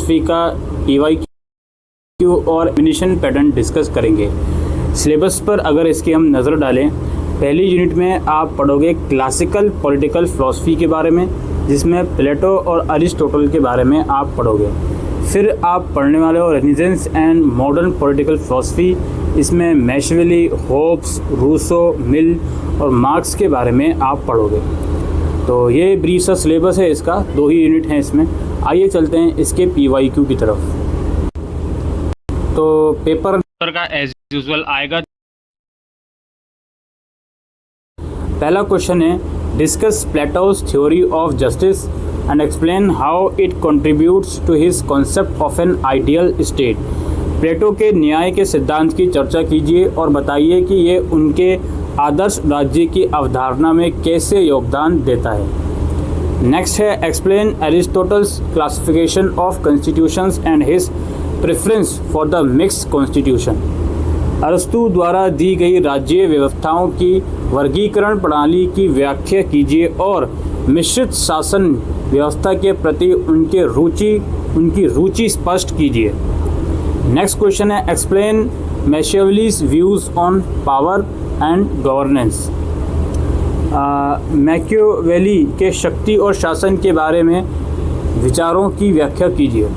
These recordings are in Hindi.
फिलॉसफी का PYQ और एग्जामिनेशन पैटर्न डिस्कस करेंगे। सिलेबस पर अगर इसकी हम नज़र डालें, पहली यूनिट में आप पढ़ोगे क्लासिकल पॉलिटिकल फिलॉसफी के बारे में, जिसमें प्लेटो और अरिस्टोटल के बारे में आप पढ़ोगे। फिर आप पढ़ने वाले हो renaissance and modern political philosophy, इसमें मैशियावेली, होब्स, रूसो, मिल और मार्क्स के बारे में आप पढ़ोगे। तो ये ब्रीफ सा सिलेबस है इसका, 2 ही यूनिट हैं इसमें। आइए चलते हैं इसके PYQ की तरफ। तो पेपर का एज यूजुअल आएगा। पहला क्वेश्चन है, discuss Plato's theory of justice and explain how it contributes to his concept of an ideal state. Plato के न्याय के सिद्धांत की चर्चा कीजिए और बताइए कि ये उनके आदर्श राज्य की अवधारणा में कैसे योगदान देता है। नेक्स्ट है, explain Aristotle's classification of constitutions and his preference for the mixed constitution. अरस्तु द्वारा दी गई राज्य व्यवस्थाओं की वर्गीकरण प्रणाली की व्याख्या कीजिए और मिश्रित शासन व्यवस्था के प्रति उनकी रुचि स्पष्ट कीजिए। नेक्स्ट क्वेश्चन है, explain Machiavelli's views on power and governance. Machiavelli के शक्ति और शासन के बारे में विचारों की व्याख्या कीजिए।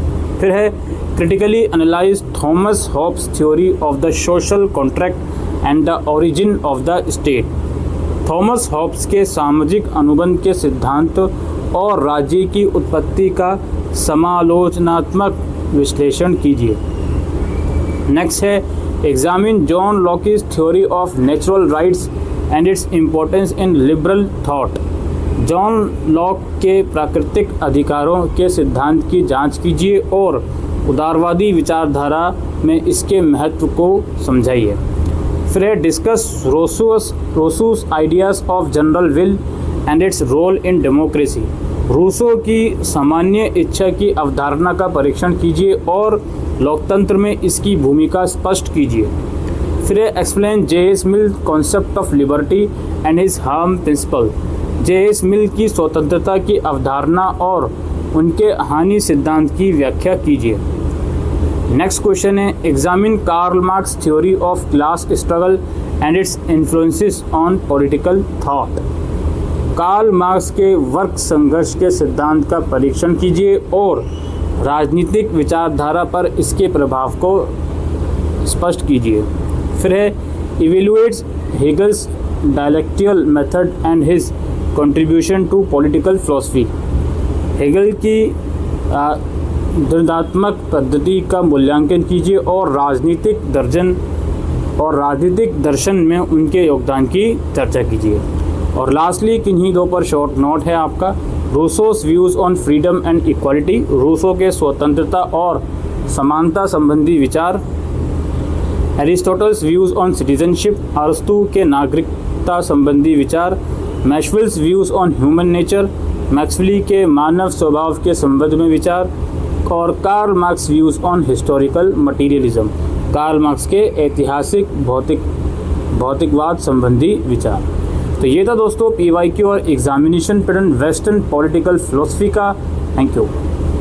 फिर है, critically analyse Thomas Hobbes theory of the social contract and the origin of the state. Thomas Hobbes के सामाजिक अनुबंध के सिद्धांत और राज्य की उत्पत्ति का समालोचनात्मक विश्लेषण कीजिए। नेक्स्ट है, examine John Locke's theory of natural rights and its importance in liberal thought. John Locke के प्राकृतिक अधिकारों के सिद्धांत की जांच कीजिए और उदारवादी विचारधारा में इसके महत्व को समझाइए। फिर है, discuss Rousseau's ideas of general will and its role in democracy. Rousseau की सामान्य इच्छा की अवधारणा का परीक्षण कीजिए और लोकतंत्र में इसकी भूमिका स्पष्ट कीजिए। फिर explain J.S. Mill concept of liberty and his harm principal. J.S. मिल की स्वतंत्रता की अवधारणा और उनके हानि सिद्धांत की व्याख्या कीजिए। नेक्स्ट क्वेश्चन है, examine Karl Marx theory of class struggle and its influences on political thought. Karl Marx के वर्ग संघर्ष के सिद्धांत का परीक्षण कीजिए और राजनीतिक विचारधारा पर इसके प्रभाव को स्पष्ट कीजिए। फिर है, evaluates Hegel's dialectical method and his contribution to political philosophy. Hegel की द्वंद्वात्मक पद्धति का मूल्यांकन कीजिए और राजनीतिक दर्शन में उनके योगदान की चर्चा कीजिए। और लास्टली किन्हीं 2 पर शॉर्ट नोट है आपका, रूसोस views on freedom and equality. Rousseau के स्वतंत्रता और समानता संबंधी विचार। Aristotle's views on citizenship. अरस्तु के नागरिकता संबंधी विचार। मैशियावेलीज views on human nature. Machiavelli के मानव स्वभाव के संबंध में विचार। और Karl Marx views on historical materialism. Karl Marx के ऐतिहासिक भौतिकवाद संबंधी विचार। तो ये था दोस्तों PYQ और examination pattern western political philosophy का। Thank you.